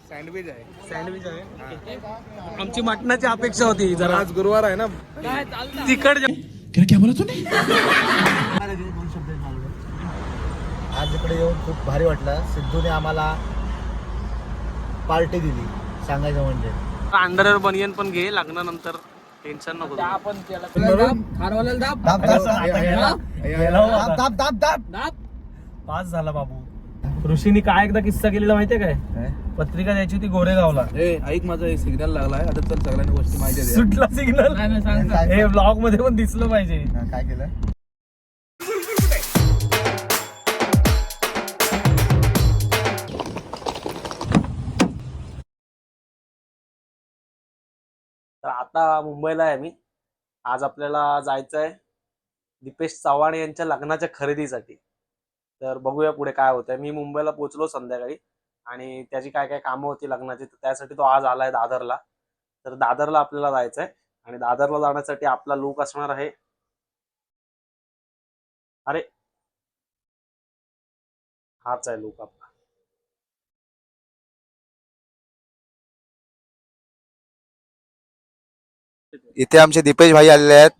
Sandwich आहे. Sandwich आहे. आमची मटणाची अपेक्षा होती जरा. आज गुरुवार आहे ना. तिखट क्या बोला तूने? आज इकडे येऊन खूप भारी वाटलं. सिद्धूने आम्हाला पार्टी दिली सांगायचं म्हणजे. अंडरवेअर बनियन पण घे लग्नानंतर, टेन्शन नको. पास झाला बाबू. ऋषीनी काय एकदा किस्सा केलेला माहितीये काय? पत्रिका द्यायची होती गोरेगावला. ऐक माझा सिग्नल लागलाय आता, चल सगळ्यांना गोष्टी माहिती आहे. सुटला सिग्नल. हे ब्लॉग मध्ये पण दिसलं पाहिजे. काय केलं? तर आता मुंबईला आहे मी. आज आपल्याला जायचं आहे दीपेश चव्हाण यांच्या लग्नाच्या खरेदीसाठी. तर बघूया पुढे काय होतंय. मी मुंबईला पोहोचलो संध्याकाळी आणि त्याची काय काय कामं होती लग्नाची, तर त्यासाठी तो आज आलाय दादरला. तर दादरला आपल्याला जायचंय आणि दादरला जाण्यासाठी आपला लुक असणार आहे, अरे हाच आहे लुक आपला. इथे आमचे दीपेश भाई आलेले आहेत.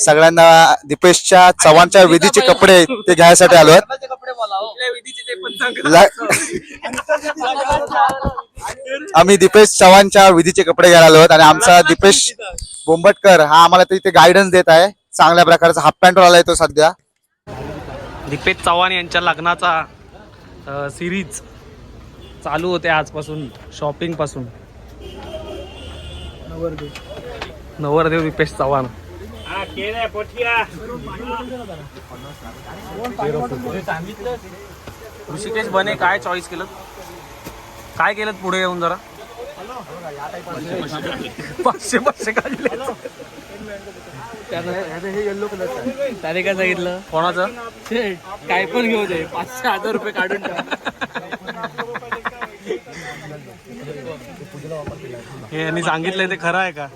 सगळ्यांना दीपेशच्या चव्हाणच्या विधीचे कपडे ते घ्यायसाठी आलो आहेत. आम्ही दीपेश चव्हाणच्या विधीचे कपडे घ्यायला आलो आहोत आणि आमचा दीपेश बोंबटकर हा आम्हाला इथे गायडन्स देत आहे. चांगल्या प्रकारचा हाफ पॅन्ट वाला आहे तो सध्या. दीपेश चव्हाण यांच्या लग्नाचा सिरीज चालू होते आजपासून, शॉपिंग पासून. नवरदेव दीपेश चव्हाण. ऋषिकेश बने काय चॉईस केलं, काय केलं पुढे येऊन जरा. 500 काढले. त्याने काय सांगितलं कोणाचं काय पण घेऊ दे, 500,000 रुपये काढून टाक. हे यांनी सांगितलंय ते खरं आहे का?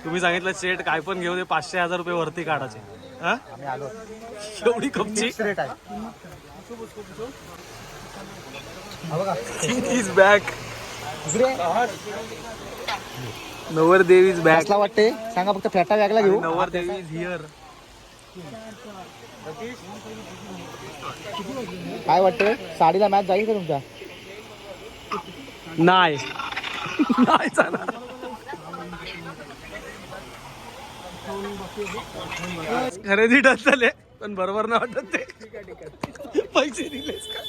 तुम्ही सांगितलं सेट काय पण घेऊ दे, 500,000 रुपये वरती काढायचे. एवढी कपची इज बॅक. नवरदेव इज बॅक. वाटते सांगा फक्त फेटा बॅगला घेऊ. नवरदेव इज हिअर. काय वाटतं साडीला मॅच जाईल का तुमच्या? नाही नाही जाणार. खरेदी ठरले पण बरोबर नाही वाटत ते. पैसे दिलेस का?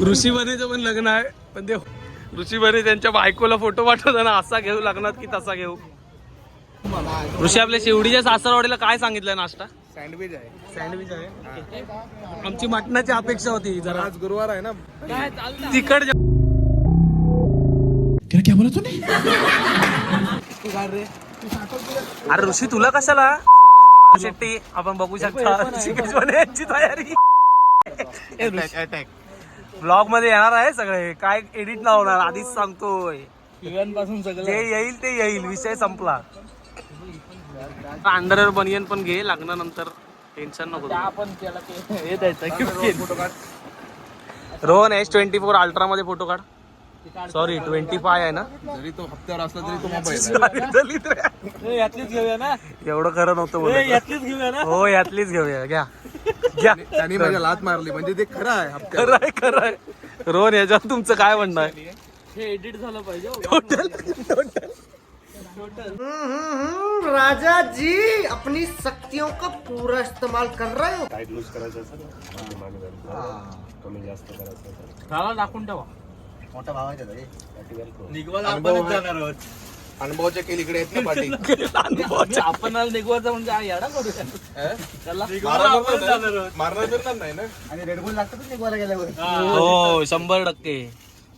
ऋषी बनेचं पण लग्न आहे, पण ते ऋषी बने त्यांच्या बायकोला फोटो पाठवताना असा घेऊ लग्नात की तसा घेऊ. ऋषी आपल्या शिवडीच्या सासरवाडीला काय सांगितलंय नाश्ता? सँडविच आहे. सँडविच आहे. आमची मटणाची अपेक्षा होती जरा. आज गुरुवार आहे ना. तिखट क्या बोला तूने? अरे ऋषी तुला कशाला शेट्टी आपण बघू शकता. ऋषिकेश बने यांची तयारी ब्लॉग मध्ये येणार आहे. सगळे काय एडिट ना होणार आधीच सांगतोय. पासून सगळं जे येईल ते येईल, विषय संपला. अंडरवेअर बनियन पण घे लग्नानंतर, टेन्शन नको. रोहन S24 अल्ट्रा मध्ये फोटो काढ. सॉरी 25 आहे ना. जरी तो हप्त्यावर असला तरी तो मोबाईल यातलीच घेऊया ना. एवढं खरं नव्हतं. यातलीच घेऊया ना. हो यातलीच घेऊया. घ्या घ्या. त्यांनी माझ्या लात मारली म्हणजे ते खरं आहे. खरं आहे खरं आहे. रोहन याच्यात तुमचं काय म्हणणं आहे? हे एडिट झालं पाहिजे. टोटल राजा जी अपनी शक्तियों का पूरा इस्तेमाल कर रहे हो. टाईट लूज करायचं कमी जास्त करायचं. त्याला दाखवून ठेवा. मोठा भाव आहे अनुभवच्या केली इकडे येत ना पाठी. आपण निघवायचं म्हणजे येडा करू मारणार नाही ना. आणि रेडबुल लागतं निघवायला गेल्यावर. हो 100%.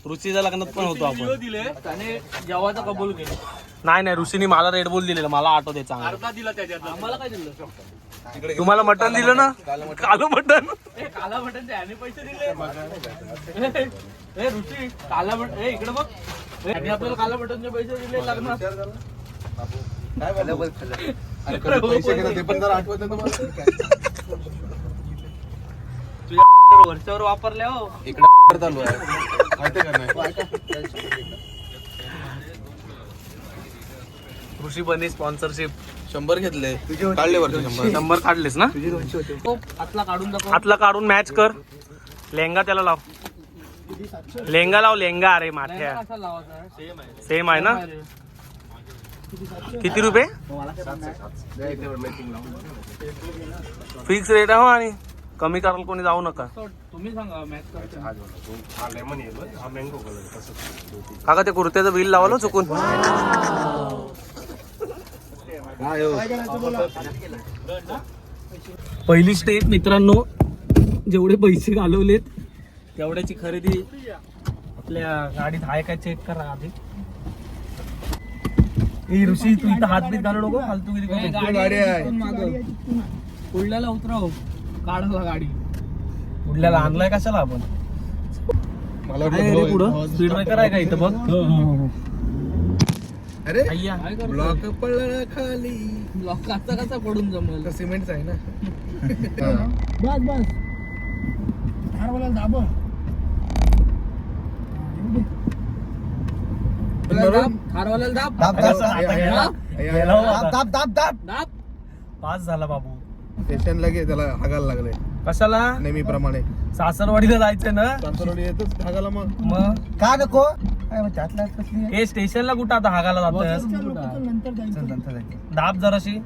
ऋषीच्या लग्नात पण होतो आपण. दिले त्याने जेवायचं कबूल केलं. नाही ऋषीने मला रेडबुल दिलेलं, मला आठवते चांगलं. अर्धा दिला त्याच्यात. आम्हाला काय दिलं? तुम्हाला मटण दिलं ना, कालो मटण. काला मटन त्याने पैसे दिले. ऋषी काला मटन इकडे बघ. त्यांनी आपल्याला काला मटनचे पैसे दिले लग्नात. काय पैसे घेतात ते पण जरा आठवत नाही तुम्हाला. वरच्यावर वापरल्या हो. इकडे चालू आहे माहिती का नाही? ऋषी बनी स्पॉन्सरशिप 100 घेतले काढले वरचे 100. 100 काढलेस ना. हो, हातला काढून दाखव. हातला काढून मॅच कर. लेंगा त्याला लाव. लेंगा लाव लेंगा. अरे माठ्या कसा लावायचा? सेम आहे. सेम आहे ना. किती रुपये फिक्स रेट आहे हो. आणि कमी करायला कोणी जाऊ नका. तुम्ही सांगा मॅच करता. काका ते कुर्त्याचं बिल लावलं चुकून. पहिली स्टेप मित्रांनो, जेवढे पैसे घालवलेत तेवढ्याची खरेदी आपल्या गाडीत आहे काय चेक करा आधी. ए ऋषी तू इथं हात बीत घालू नको फालतू किती करू. गाडी आहे. पुढल्याला उतराव, काढायला गाडी. पुढल्याला आणलाय कशाला आपण. मला पुढं स्पीड ब्रेकर आहे का इथं बघ. अरे अय्या. ब्लॉक पडला खाली. ब्लॉक कसा पडून जमल. सिमेंटच आहे ना. बस बस थारवाल्याला दाब. दाब. पास झाला बाबू. स्टेशनला गे त्याला हागायला लागले कशाला. नेहमीप्रमाणे. सासरवाडीला जायचंय ना. सासरवाडी येतच हागायला मग. मग का नको हे स्टेशनला कुठं आता हागायला जातोय. दाब जराशी.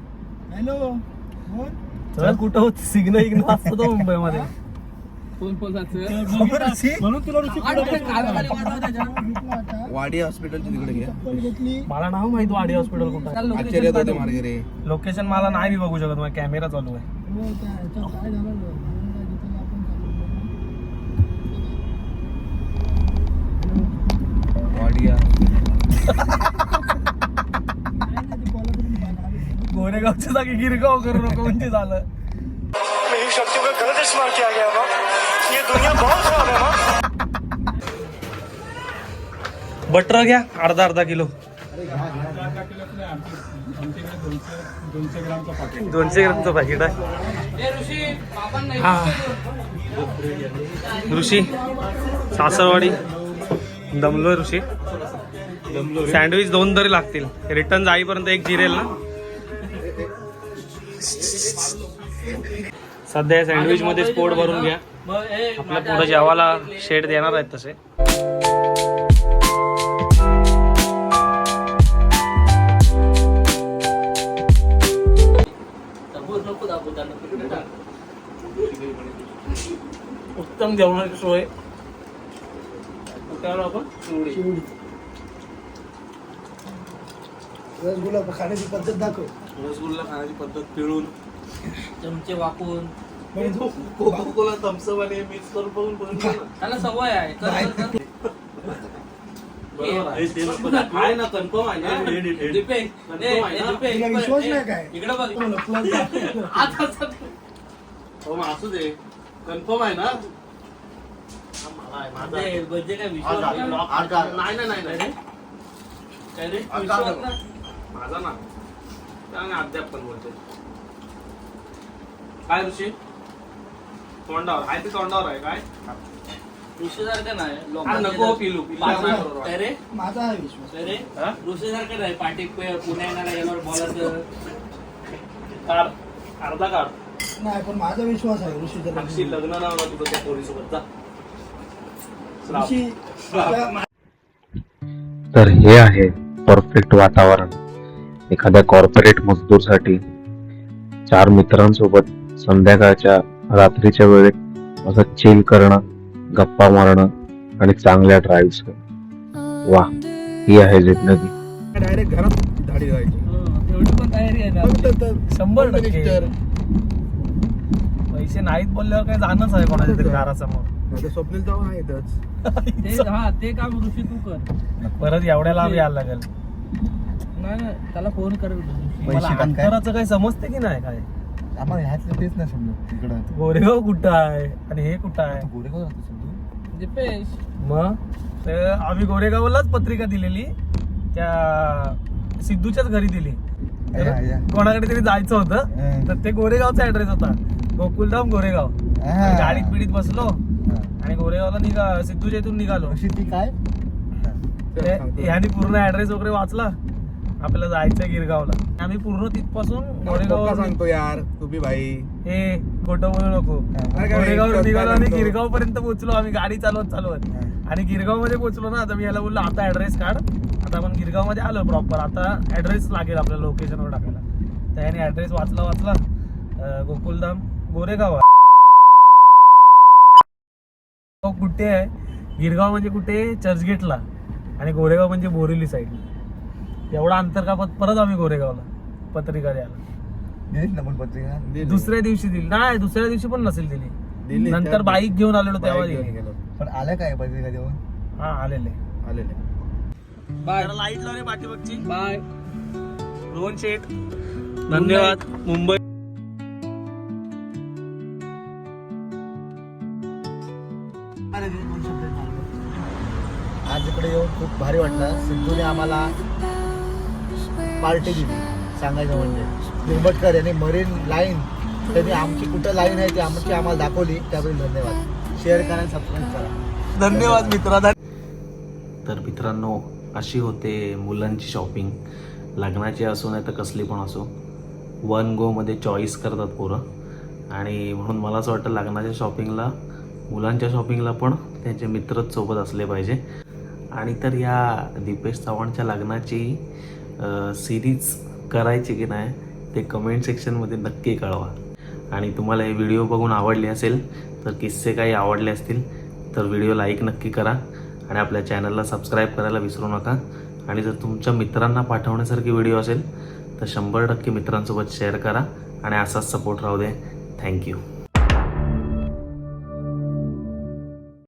चल कुठं होत सिग्नल इग्नल असतो तो मुंबईमध्ये. फोन म्हणून तुला वाडी हॉस्पिटलच्या तिकडे घे. मला नाव माहित वाडी हॉस्पिटल कुठं. आश्चर्य होते मार्गे रे. लोकेशन मला नाही मी बघू शकत. माझा कॅमेरा चालू आहे. वाडिया गोरेगावच्या जागी गिरगाव करू नको म्हणजे झालं. शक्तियों का गलत इस्तेमाल किया गया माँ. ये दुनिया बहुत खराब है माँ. बटर घ्या अर्धा किलो. 200 ग्रामचं पॅकेट आहे. हा ऋषी सासरवाडी दमलोय ऋषी. सँडविच 2 तरी लागतील. रिटर्न जाईपर्यंत 1 जिरेल ना. सध्या सँडविच मध्ये पोट भरून घ्या. आपल्या पुढे जेवायला शेड देणार आहेत तसे. उत्तम जेवणाची सोय. आपण रसगुल्ला खाण्याची पद्धत दाखव. रसगुल्ला खाण्याची पद्धत पिळून चमचे वाकून कोका-कोला थम्सअप आणि मिक्स करून त्याला सवय आहे. काय ना कन्फर्म आहे ना. विश्वास नाही काय. इकडे बघ. हो मग असू दे. कन्फर्म आहे ना. म्हणजे काय विश्वास नाही काय रे विश्वास ना. माझा ना त्याने अद्याप पण बोलते. काय ऋषी तोंडावर आहे ते. तोंडावर आहे काय ऋषीसारखं नाही. नको पिलू. रे माझा आहे विश्वास. रे ऋषीसारखं नाही. पाठी पुण्या येणारा यावर बोलायचं. काढ अर्धा काढ. नाही पण माझा विश्वास आहे ऋषीचा. साक्षी लग्न नाव ना तुझं त्या पोरीसोबत जा. ऋषी तर हे आहे परफेक्ट वातावरण एखाद्या कॉर्पोरेट मजदूरसाठी. 4 मित्रांसोबत संध्याकाळच्या रात्रीच्या वेळेत असं चिल करणं, गप्पा मारणं आणि चांगल्या ड्राईव्ह करणं. वा, ही आहे जिंदगी. डायरेक्ट घरात गाडी जायची. एवढी पण तयारी आहे ना. 100% पैसे नाहीत बोलल्यावर काय जाणंच आहे कोणाच्या तरी घरासमोर. स्वप्नील जाऊन आहे इथंच. ते काम ऋषी तू कर. परत एवढ्या लांब यायला लागेल. नाही त्याला फोन कर. मला अंतराचं काही समजते की नाही काय. आम्हाला ह्यातलं तेच नाही समजत. तिकडं गोरेगाव कुठं आहे आणि हे कुठं आहे. गोरेगाव राहतो समजू. दिपेश मग तर आम्ही गोरेगावलाच पत्रिका दिलेली. त्या सिद्धूच्याच घरी दिली. कोणाकडे तरी जायचं होतं तर ते गोरेगावचा ऍड्रेस होता. गोकुलधाम गोरेगाव. गाडीत पिढीत बसलो आणि गोरेगावला सिद्धूच्या इथून निघालो. ती काय ह्यानी पूर्ण ऍड्रेस वगैरे वाचला. आपल्याला जायचं गिरगावला. आम्ही पूर्ण तिथपासून गोरेगाव सांगतो यार तुम्ही भाई हे खोटं बोलू नको. गोरेगाव निघालो आणि गिरगाव पर्यंत पोहोचलो आम्ही गाडी चालवत आणि गिरगाव मध्ये पोहोचलो ना. आता मी याला बोललो आता ऍड्रेस काढ. आता आपण गिरगाव मध्ये आलो प्रॉपर. आता ऍड्रेस लागेल आपल्याला लोकेशनवर टाकायला. त्याने ऍड्रेस वाचला गोकुलधाम गोरेगाव कुठे आहे. गिरगाव म्हणजे कुठे चर्चगेटला आणि गोरेगाव म्हणजे बोरिवली साईड. एवढा अंतर का परत आम्ही गोरेगावला पत्रिका द्यायला. दुसऱ्या दिवशी दिली नाही. दुसऱ्या दिवशी पण नसेल दिली. नंतर बाईक घेऊन आलेलो तेव्हा दिली. पण आलं काय पत्रिका देऊन. हा आलेले लाईट लावले पाठीमागची. बाय रोहन शेठ. धन्यवाद. मुंबई. आज इकडे येऊन खूप भारी वाटलं. सिद्धूने आम्हाला पार्टी दिली. सांगायचं म्हणजे कुंभटकर यांनी मरीन लाईन त्यांनी आमची कुठं लाईन आहे ती आमची आम्हाला दाखवली. त्याबद्दल धन्यवाद. शेअर करा, सबस्क्राईब करा. धन्यवाद मित्रा. तर मित्रांनो, अशी होते मुलांची शॉपिंग. लग्नाची असो नाही तर कसली पण असो, 1 गोमध्ये चॉईस करतात पोरं. आणि म्हणून मला असं वाटतं लग्नाच्या शॉपिंगला, मुलांच्या शॉपिंगला पण त्यांचे मित्रच सोबत असले पाहिजे. आणि तर या दीपेश चव्हाणच्या लग्नाची सिरीज करायची की नाही ते कमेंट सेक्शनमध्ये नक्की कळवा. आणि तुम्हाला हे व्हिडिओ बघून आवडले असेल तर, किस्से काही आवडले असतील तर व्हिडिओ लाईक नक्की करा आणि आपल्या चॅनलला सबस्क्राईब करायला विसरू नका. आणि जर तुमच्या मित्रांना पाठवण्यासारखी व्हिडिओ असेल तर 100% मित्रांसोबत शेअर करा आणि असाच सपोर्ट राहू दे. थँक्यू.